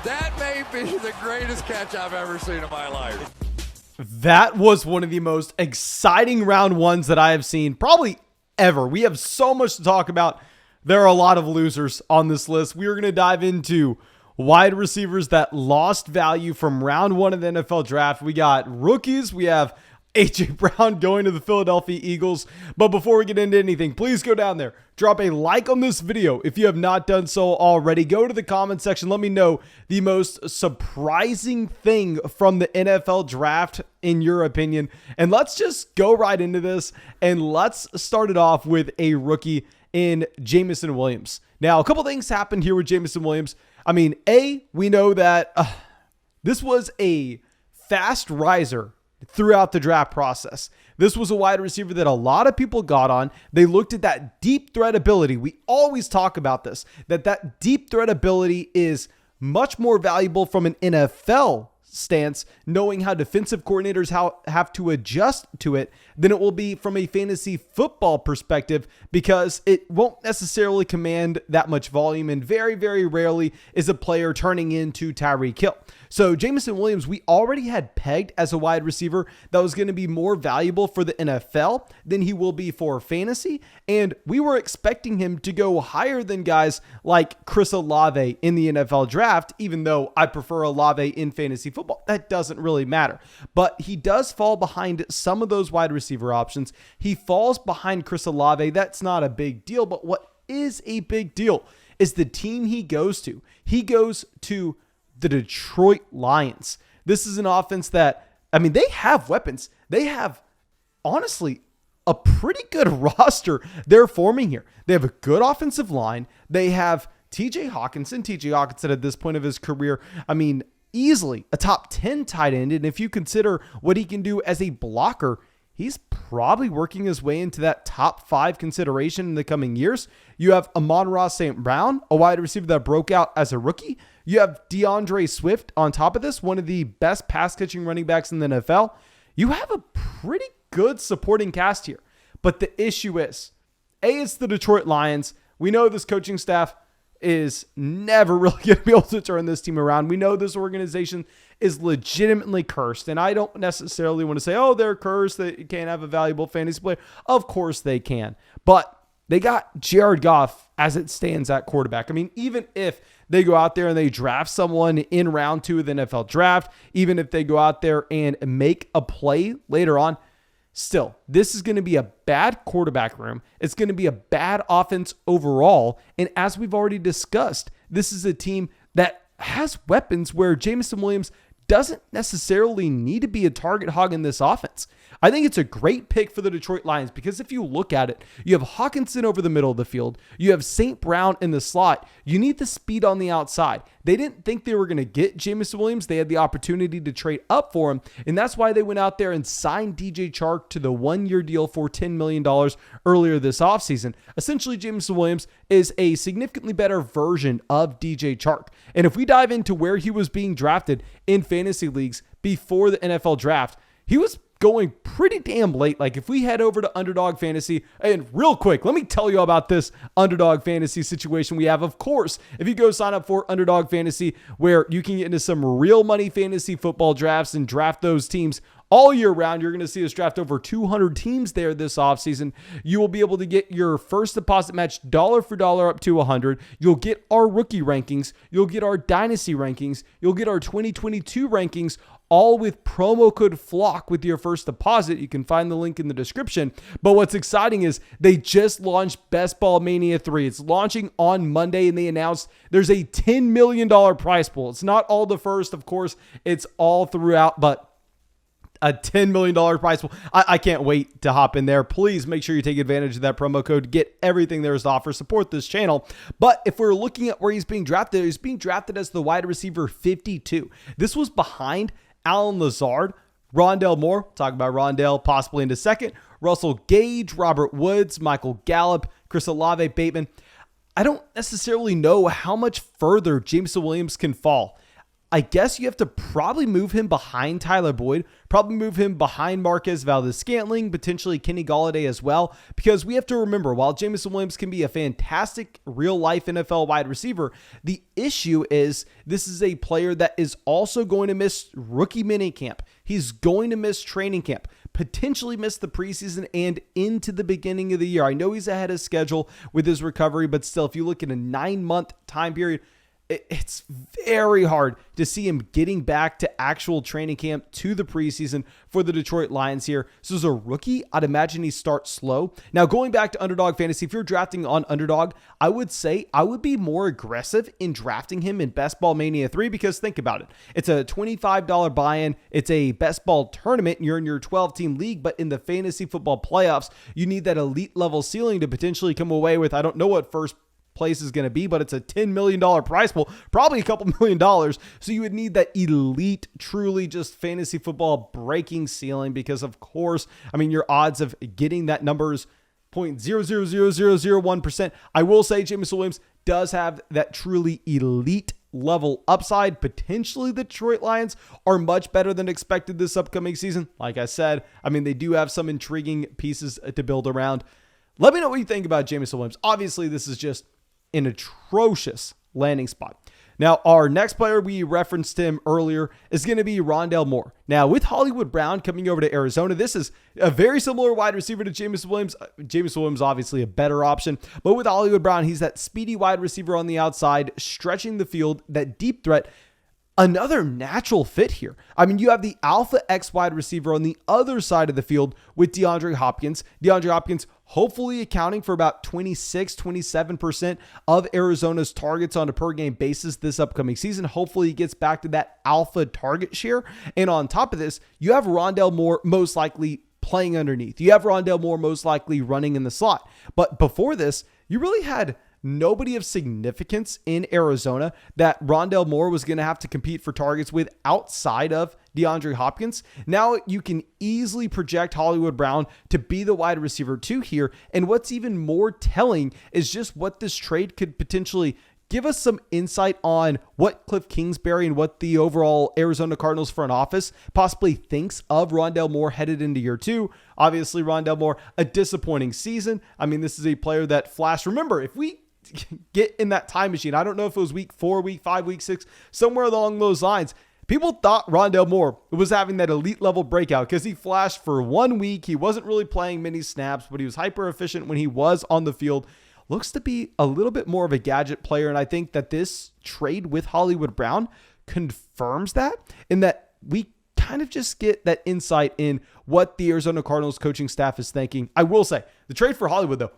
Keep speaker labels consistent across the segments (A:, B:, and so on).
A: That may be the greatest catch I've ever seen in my life.
B: That was one of the most exciting round ones that I have seen probably ever. We have so much to talk about. There are a lot of losers on this list. We are going to dive into wide receivers that lost value from round one of the NFL draft. We got rookies. We have A.J. Brown going to the Philadelphia Eagles. But before we get into anything, please go down there. Drop a like on this video if you have not done so already. Go to the comment section. Let me know the most surprising thing from the NFL draft in your opinion. And let's just go right into this. And let's start it off with a rookie in Jamison Williams. Now, a couple things happened here with Jamison Williams. I mean, we know that this was a fast riser throughout the draft process. This was a wide receiver that a lot of people got on. They looked at that deep threat ability. We always talk about this, that deep threat ability is much more valuable from an NFL stance, knowing how defensive coordinators have to adjust to it, than it will be from a fantasy football perspective, because it won't necessarily command that much volume, and very, very rarely is a player turning into Tyreek Hill. So Jamison Williams, we already had pegged as a wide receiver that was going to be more valuable for the NFL than he will be for fantasy. And we were expecting him to go higher than guys like Chris Olave in the NFL draft, even though I prefer Olave in fantasy football. That doesn't really matter. But he does fall behind some of those wide receiver options. He falls behind Chris Olave. That's not a big deal. But what is a big deal is the team he goes to. He goes to the Detroit Lions. This is an offense that, I mean, they have weapons. They have, honestly, a pretty good roster they're forming here. They have a good offensive line. They have TJ Hawkinson at this point of his career, I mean, easily a top 10 tight end. And if you consider what he can do as a blocker, he's probably working his way into that top 5 consideration in the coming years. You have Amon-Ra St. Brown, a wide receiver that broke out as a rookie. You have DeAndre Swift on top of this, one of the best pass-catching running backs in the NFL. You have a pretty good supporting cast here. But the issue is, it's the Detroit Lions. We know this coaching staff is never really going to be able to turn this team around. We know this organization is legitimately cursed. And I don't necessarily want to say, they're cursed, that you can't have a valuable fantasy player. Of course they can. But they got Jared Goff as it stands at quarterback. I mean, even if they go out there and they draft someone in round 2 of the NFL draft, even if they go out there and make a play later on, still, this is going to be a bad quarterback room. It's going to be a bad offense overall. And as we've already discussed, this is a team that has weapons where Jamison Williams doesn't necessarily need to be a target hog in this offense. I think it's a great pick for the Detroit Lions because if you look at it, you have Hawkinson over the middle of the field. You have St. Brown in the slot. You need the speed on the outside. They didn't think they were going to get Jamison Williams. They had the opportunity to trade up for him, and that's why they went out there and signed DJ Chark to the 1-year deal for $10 million earlier this offseason. Essentially, Jamison Williams is a significantly better version of DJ Chark. And if we dive into where he was being drafted in fantasy leagues before the NFL draft, he was going pretty damn late. Like if we head over to Underdog Fantasy, and real quick, let me tell you about this Underdog Fantasy situation we have. Of course, if you go sign up for Underdog Fantasy, where you can get into some real money fantasy football drafts and draft those teams all year round. You're going to see us draft over 200 teams there this offseason. You will be able to get your first deposit match dollar for dollar up to 100. You'll get our rookie rankings. You'll get our dynasty rankings. You'll get our 2022 rankings, all with promo code FLOCK with your first deposit. You can find the link in the description. But what's exciting is they just launched Best Ball Mania 3. It's launching on Monday, and they announced there's a $10 million prize pool. It's not all the first, of course. It's all throughout, but a $10 million prize pool. I can't wait to hop in there. Please make sure you take advantage of that promo code. Get everything there is to offer. Support this channel. But if we're looking at where he's being drafted as the wide receiver 52. This was behind Allen Lazard, Rondale Moore, talk about Rondale possibly in a second, Russell Gage, Robert Woods, Michael Gallup, Chris Olave, Bateman. I don't necessarily know how much further Jamison Williams can fall. I guess you have to probably move him behind Tyler Boyd, probably move him behind Marquez Valdes-Scantling, potentially Kenny Golladay as well, because we have to remember, while Jamison Williams can be a fantastic real-life NFL wide receiver, the issue is this is a player that is also going to miss rookie minicamp. He's going to miss training camp, potentially miss the preseason and into the beginning of the year. I know he's ahead of schedule with his recovery, but still, if you look at a 9-month time period, it's very hard to see him getting back to actual training camp to the preseason for the Detroit Lions here. So as a rookie, I'd imagine he starts slow. Now, going back to Underdog Fantasy, if you're drafting on Underdog, I would say I would be more aggressive in drafting him in Best Ball Mania 3 because think about it. It's a $25 buy-in. It's a best ball tournament. And you're in your 12-team league, but in the fantasy football playoffs, you need that elite level ceiling to potentially come away with, I don't know what first place is going to be, but it's a $10 million prize pool, probably a couple $1,000,000. So you would need that elite, truly just fantasy football breaking ceiling because, of course, I mean, your odds of getting that number is 0.000001%. I will say Jamison Williams does have that truly elite level upside. Potentially the Detroit Lions are much better than expected this upcoming season. Like I said, I mean, they do have some intriguing pieces to build around. Let me know what you think about Jamison Williams. Obviously, this is just an atrocious landing spot. Now, our next player, we referenced him earlier, is going to be Ronald Moore. Now, with Hollywood Brown coming over to Arizona, this is a very similar wide receiver to Jamison Williams. Jamison Williams, obviously a better option, but with Hollywood Brown, he's that speedy wide receiver on the outside, stretching the field, that deep threat. Another natural fit here. I mean, you have the alpha X wide receiver on the other side of the field with DeAndre Hopkins. DeAndre Hopkins hopefully accounting for about 26-27% of Arizona's targets on a per game basis this upcoming season. Hopefully he gets back to that alpha target share. And on top of this, you have Ronald Moore most likely playing underneath. You have Ronald Moore most likely running in the slot. But before this, you really had nobody of significance in Arizona that Ronald Moore was going to have to compete for targets with outside of DeAndre Hopkins. Now you can easily project Hollywood Brown to be the wide receiver 2 here. And what's even more telling is just what this trade could potentially give us some insight on what Cliff Kingsbury and what the overall Arizona Cardinals front office possibly thinks of Ronald Moore headed into year 2. Obviously, Ronald Moore, a disappointing season. I mean, this is a player that flashed. Remember, if we get in that time machine, I don't know if it was week 4, week 5, week 6, somewhere along those lines, people thought Ronald Moore was having that elite level breakout because he flashed for 1 week. He wasn't really playing many snaps, but he was hyper efficient when he was on the field. Looks to be a little bit more of a gadget player. And I think that this trade with Hollywood Brown confirms that, in that we kind of just get that insight in what the Arizona Cardinals coaching staff is thinking. I will say the trade for Hollywood, though,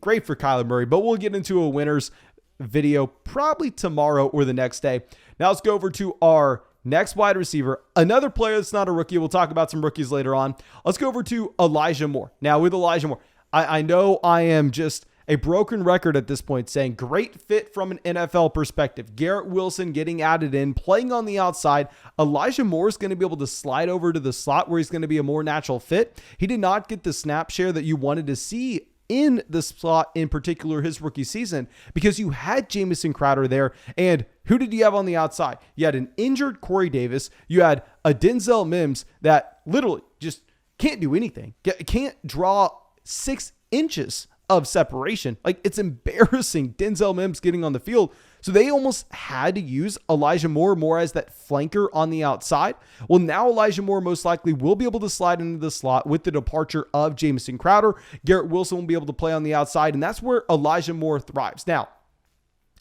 B: great for Kyler Murray, but we'll get into a winners video probably tomorrow or the next day. Now let's go over to our next wide receiver, another player that's not a rookie. We'll talk about some rookies later on. Let's go over to Elijah Moore. Now with Elijah Moore, I know I am just a broken record at this point saying great fit from an NFL perspective. Garrett Wilson getting added in, playing on the outside. Elijah Moore is going to be able to slide over to the slot where he's going to be a more natural fit. He did not get the snap share that you wanted to see in the slot, in particular his rookie season, because you had Jamison Crowder there. And who did you have on the outside? You had an injured Corey Davis. You had a Denzel Mims that literally just can't do anything. Can't draw 6 inches of separation. Like, it's embarrassing Denzel Mims getting on the field. So they almost had to use Elijah Moore more as that flanker on the outside. Well, now Elijah Moore most likely will be able to slide into the slot with the departure of Jamison Crowder. Garrett Wilson will be able to play on the outside, and that's where Elijah Moore thrives. Now,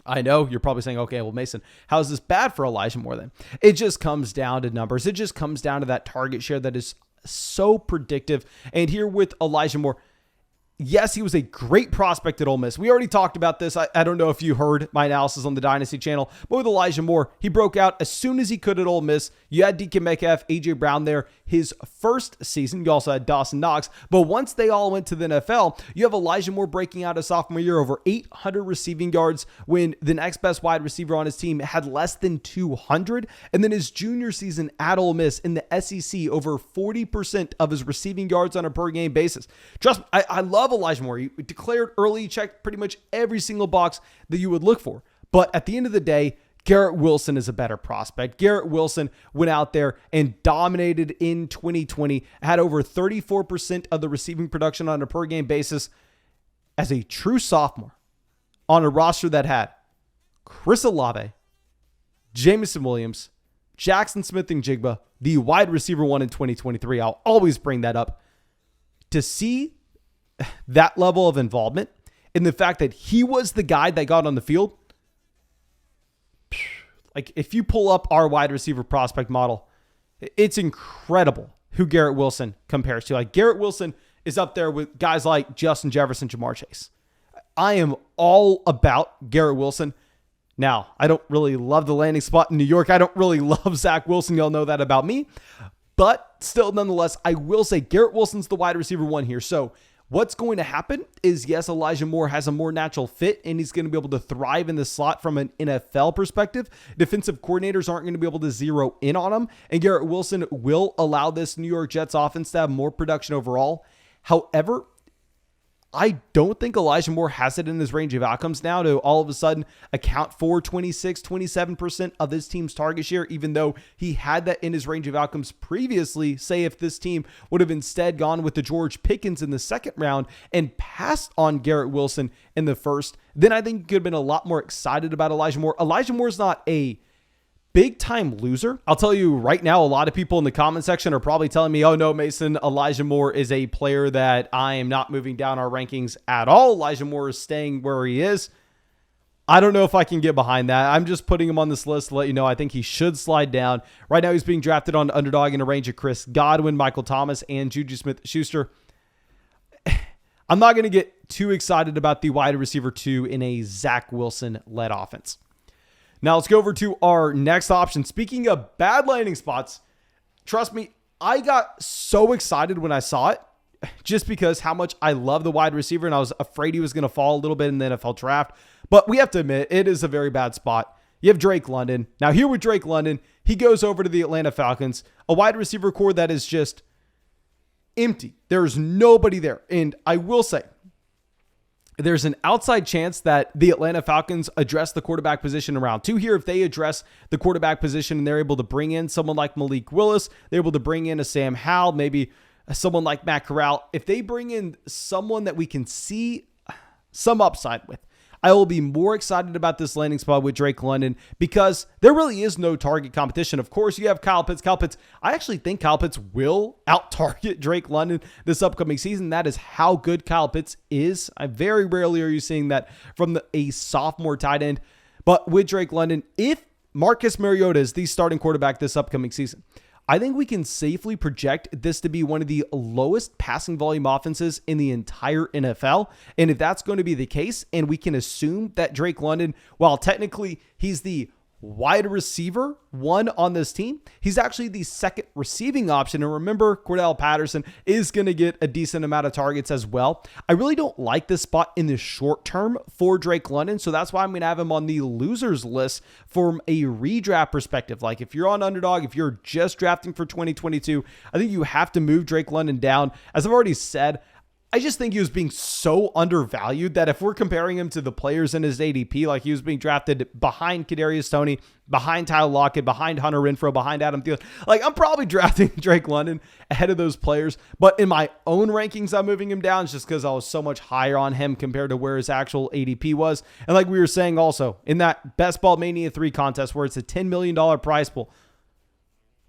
B: I know you're probably saying, okay, well, Mason, how is this bad for Elijah Moore then? It just comes down to numbers. It just comes down to that target share that is so predictive. And here with Elijah Moore, yes, he was a great prospect at Ole Miss. We already talked about this. I don't know if you heard my analysis on the Dynasty channel, but with Elijah Moore, he broke out as soon as he could at Ole Miss. You had DK Metcalf, A.J. Brown there his first season. You also had Dawson Knox. But once they all went to the NFL, you have Elijah Moore breaking out a sophomore year, over 800 receiving yards when the next best wide receiver on his team had less than 200. And then his junior season at Ole Miss in the SEC, over 40% of his receiving yards on a per game basis. Trust me, I love Elijah Moore. He declared early, checked pretty much every single box that you would look for. But at the end of the day, Garrett Wilson is a better prospect. Garrett Wilson went out there and dominated in 2020, had over 34% of the receiving production on a per game basis as a true sophomore on a roster that had Chris Olave, Jamison Williams, Jackson Smith-Njigba, the wide receiver one in 2023. I'll always bring that up. To see that level of involvement and the fact that he was the guy that got on the field, like if you pull up our wide receiver prospect model, it's incredible who Garrett Wilson compares to. Like Garrett Wilson is up there with guys like Justin Jefferson, Jamar Chase. I am all about Garrett Wilson. Now, I don't really love the landing spot in New York. I don't really love Zach Wilson. Y'all know that about me. But still, nonetheless, I will say Garrett Wilson's the wide receiver one here. So what's going to happen is, yes, Elijah Moore has a more natural fit, and he's going to be able to thrive in the slot from an NFL perspective. Defensive coordinators aren't going to be able to zero in on him, and Garrett Wilson will allow this New York Jets offense to have more production overall. However, I don't think Elijah Moore has it in his range of outcomes now to all of a sudden account for 26, 27% of this team's target share, even though he had that in his range of outcomes previously. Say if this team would have instead gone with the George Pickens in the second round and passed on Garrett Wilson in the first, then I think you could have been a lot more excited about Elijah Moore. Elijah Moore is not a big time loser. I'll tell you right now, a lot of people in the comment section are probably telling me, oh no, Mason, Elijah Moore is a player that I am not moving down our rankings at all. Elijah Moore is staying where he is. I don't know if I can get behind that. I'm just putting him on this list to let you know I think he should slide down. Right now he's being drafted on underdog in a range of Chris Godwin, Michael Thomas, and Juju Smith-Schuster. I'm not going to get too excited about the wide receiver 2 in a Zach Wilson-led offense. Now let's go over to our next option. Speaking of bad landing spots, trust me, I got so excited when I saw it just because how much I love the wide receiver, and I was afraid he was going to fall a little bit in the NFL draft. But we have to admit, it is a very bad spot. You have Drake London. Now here with Drake London, he goes over to the Atlanta Falcons, a wide receiver core that is just empty. There's nobody there. And I will say, there's an outside chance that the Atlanta Falcons address the quarterback position in round 2 here. If they address the quarterback position and they're able to bring in someone like Malik Willis, they're able to bring in a Sam Howell, maybe someone like Matt Corral. If they bring in someone that we can see some upside with, I will be more excited about this landing spot with Drake London because there really is no target competition. Of course, you have Kyle Pitts. I actually think Kyle Pitts will out-target Drake London this upcoming season. That is how good Kyle Pitts is. I very rarely are you seeing that from a sophomore tight end. But with Drake London, if Marcus Mariota is the starting quarterback this upcoming season, I think we can safely project this to be one of the lowest passing volume offenses in the entire NFL. And if that's going to be the case, and we can assume that Drake London, while technically he's the wide receiver one on this team, he's actually the second receiving option. And remember, Cordell Patterson is going to get a decent amount of targets as well. I really don't like this spot in the short term for Drake London. So that's why I'm going to have him on the losers list from a redraft perspective. Like if you're on underdog, if you're just drafting for 2022, I think you have to move Drake London down. As I've already said, I just think he was being so undervalued that if we're comparing him to the players in his ADP, like he was being drafted behind Kadarius Toney, behind Tyler Lockett, behind Hunter Renfrow, behind Adam Thielen, like I'm probably drafting Drake London ahead of those players. But in my own rankings, I'm moving him down just because I was so much higher on him compared to where his actual ADP was. And like we were saying also, in that Best Ball Mania 3 contest where it's a $10 million prize pool,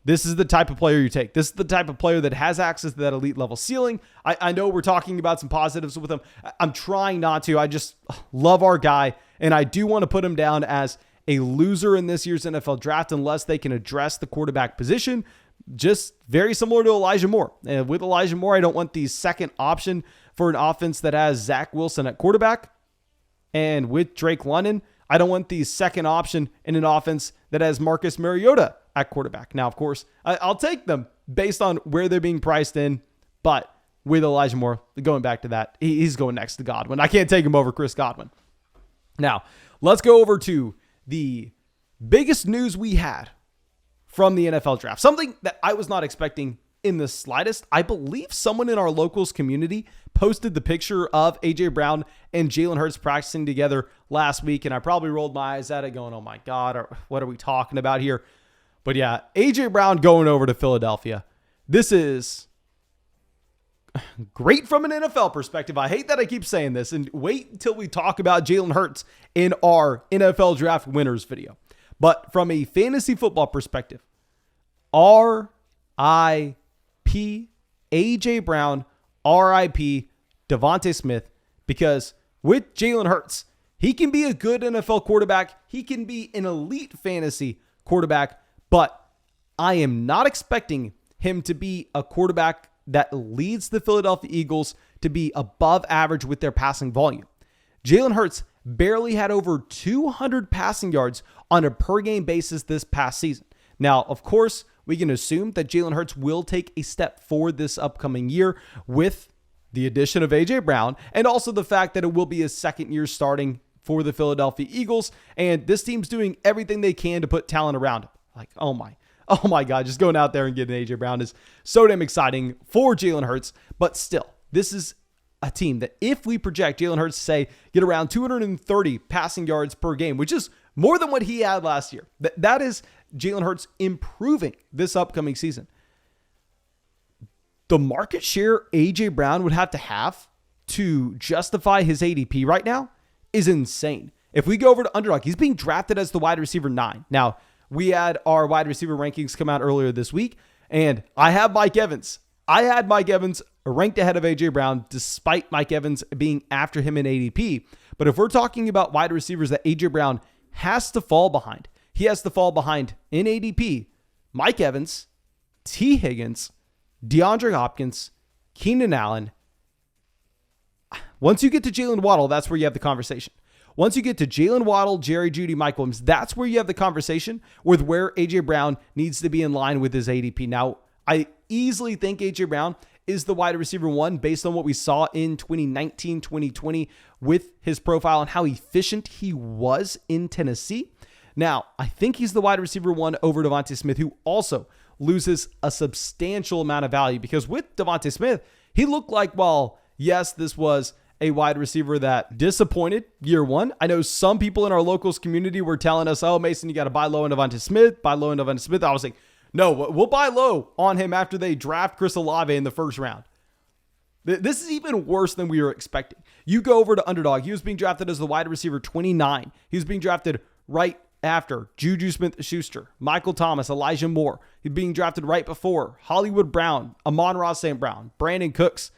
B: this is the type of player you take. This is the type of player that has access to that elite level ceiling. I know we're talking about some positives with him. I'm trying not to. I just love our guy, and I do want to put him down as a loser in this year's NFL draft unless they can address the quarterback position. Just very similar to Elijah Moore. And with Elijah Moore, I don't want the second option for an offense that has Zach Wilson at quarterback. And with Drake London, I don't want the second option in an offense that has Marcus Mariota at quarterback. Now, of course, I'll take them based on where they're being priced in, but with Elijah Moore, going back to that, he's going next to Godwin. I can't take him over Chris Godwin. Now, let's go over to the biggest news we had from the NFL draft. Something that I was not expecting in the slightest. I believe someone in our locals community posted the picture of A.J. Brown and Jalen Hurts practicing together last week, and I probably rolled my eyes at it going, oh my God, what are we talking about here? But yeah, A.J. Brown going over to Philadelphia. This is great from an NFL perspective. I hate that I keep saying this, and wait until we talk about Jalen Hurts in our NFL draft winners video. But from a fantasy football perspective, R.I.P. A.J. Brown, R.I.P. Devontae Smith, because with Jalen Hurts, he can be a good NFL quarterback. He can be an elite fantasy quarterback, but I am not expecting him to be a quarterback that leads the Philadelphia Eagles to be above average with their passing volume. Jalen Hurts barely had over 200 passing yards on a per game basis this past season. Now, of course, we can assume that Jalen Hurts will take a step forward this upcoming year with the addition of A.J. Brown, and also the fact that it will be his second year starting for the Philadelphia Eagles, and this team's doing everything they can to put talent around him. Like, oh my God, just going out there and getting A.J. Brown is so damn exciting for Jalen Hurts, but still, this is a team that if we project Jalen Hurts to say get around 230 passing yards per game, which is more than what he had last year, that is Jalen Hurts improving this upcoming season. The market share A.J. Brown would have to justify his ADP right now is insane. If we go over to Underdog, he's being drafted as the wide receiver 9. Now, we had our wide receiver rankings come out earlier this week, and I have Mike Evans. I had Mike Evans ranked ahead of A.J. Brown, despite Mike Evans being after him in ADP. But if we're talking about wide receivers that A.J. Brown has to fall behind, he has to fall behind in ADP, Mike Evans, T. Higgins, DeAndre Hopkins, Keenan Allen. Once you get to Jalen Waddle, that's where you have the conversation. Once you get to Jalen Waddle, Jerry Jeudy, Mike Williams, that's where you have the conversation with where A.J. Brown needs to be in line with his ADP. Now, I easily think A.J. Brown is the wide receiver 1 based on what we saw in 2019, 2020 with his profile and how efficient he was in Tennessee. Now, I think he's the wide receiver 1 over Devontae Smith, who also loses a substantial amount of value, because with Devontae Smith, he looked like, well, yes, this was a wide receiver that disappointed year 1. I know some people in our locals community were telling us, oh, Mason, you got to buy low on Devontae Smith, buy low on Devontae Smith. I was like, no, we'll buy low on him after they draft Chris Olave in the first round. This is even worse than we were expecting. You go over to Underdog. He was being drafted as the wide receiver 29. He was being drafted right after Juju Smith-Schuster, Michael Thomas, Elijah Moore. He's being drafted right before Hollywood Brown, Amon-Ra St. Brown, Brandon Cooks.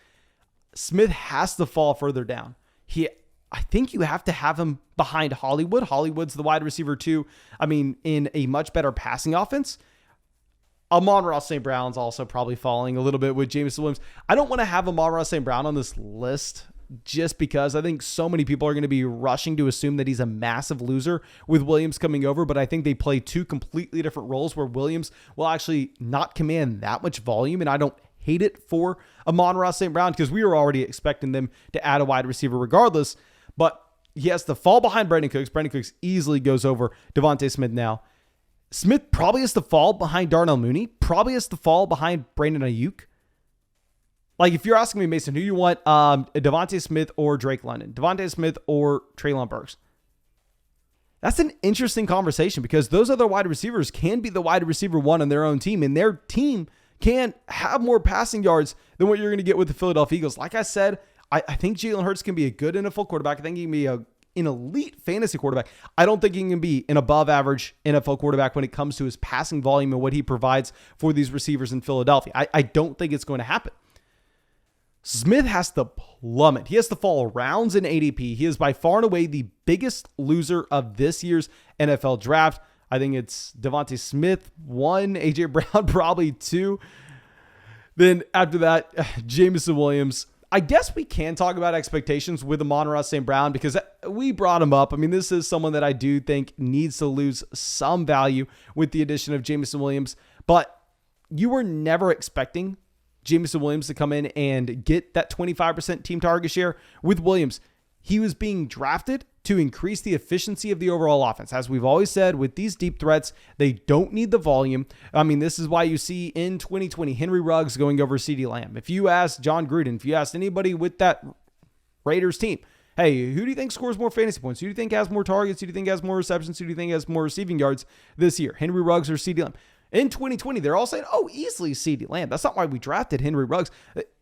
B: Smith has to fall further down. I think you have to have him behind Hollywood. Hollywood's the wide receiver 2. I mean, in a much better passing offense. Amon-Ra St. Brown's also probably falling a little bit with Jamison Williams. I don't want to have Amon-Ra St. Brown on this list just because I think so many people are going to be rushing to assume that he's a massive loser with Williams coming over, but I think they play two completely different roles where Williams will actually not command that much volume, and I don't hate it for Amon-Ra St. Brown because we were already expecting them to add a wide receiver regardless, but he has to fall behind Brandon Cooks. Brandon Cooks easily goes over Devontae Smith now. Smith probably has to fall behind Darnell Mooney, probably has to fall behind Brandon Ayuk. Like, if you're asking me, Mason, who you want, Devontae Smith or Drake London, Devontae Smith or Treylon Burks? That's an interesting conversation because those other wide receivers can be the wide receiver 1 on their own team, and their team can have more passing yards than what you're going to get with the Philadelphia Eagles. Like I said, I think Jalen Hurts can be a good NFL quarterback. I think he can be an elite fantasy quarterback. I don't think he can be an above average NFL quarterback when it comes to his passing volume and what he provides for these receivers in Philadelphia. I don't think it's going to happen. Smith has to plummet. He has to fall rounds in ADP. He is by far and away the biggest loser of this year's NFL draft. I think it's Devontae Smith, 1, A.J. Brown, probably 2. Then after that, Jamison Williams. I guess we can talk about expectations with Amon-Ra St. Brown because we brought him up. I mean, this is someone that I do think needs to lose some value with the addition of Jamison Williams, but you were never expecting Jamison Williams to come in and get that 25% team target share with Williams. he was being drafted to increase the efficiency of the overall offense. As we've always said, with these deep threats, they don't need the volume. I mean, this is why you see in 2020, Henry Ruggs going over CeeDee Lamb. If you ask John Gruden, if you ask anybody with that Raiders team, hey, who do you think scores more fantasy points? Who do you think has more targets? Who do you think has more receptions? Who do you think has more receiving yards this year? Henry Ruggs or CeeDee Lamb? In 2020, they're all saying, oh, easily CeeDee Lamb. That's not why we drafted Henry Ruggs.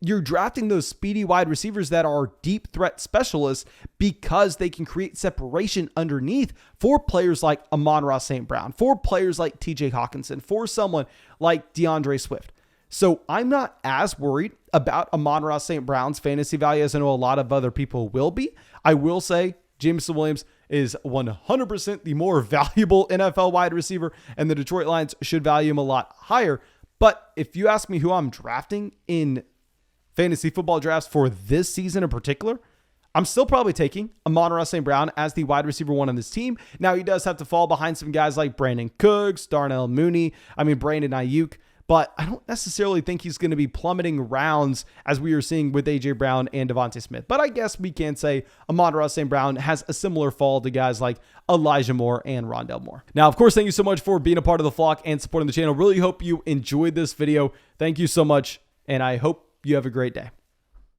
B: You're drafting those speedy wide receivers that are deep threat specialists because they can create separation underneath for players like Amon-Ra St. Brown, for players like TJ Hawkinson, for someone like DeAndre Swift. So I'm not as worried about Amon-Ra St. Brown's fantasy value as I know a lot of other people will be. I will say Jamison Williams is 100% the more valuable NFL wide receiver, and the Detroit Lions should value him a lot higher. But if you ask me who I'm drafting in fantasy football drafts for this season in particular, I'm still probably taking Amon-Ra St. Brown as the wide receiver one on this team. Now, he does have to fall behind some guys like Brandon Cooks, Darnell Mooney, Brandon Ayuk, but I don't necessarily think he's going to be plummeting rounds as we are seeing with A.J. Brown and Devontae Smith. But I guess we can say Amon-Ra St. Brown has a similar fall to guys like Elijah Moore and Rondell Moore. Now, of course, thank you so much for being a part of the flock and supporting the channel. Really hope you enjoyed this video. Thank you so much, and I hope you have a great day.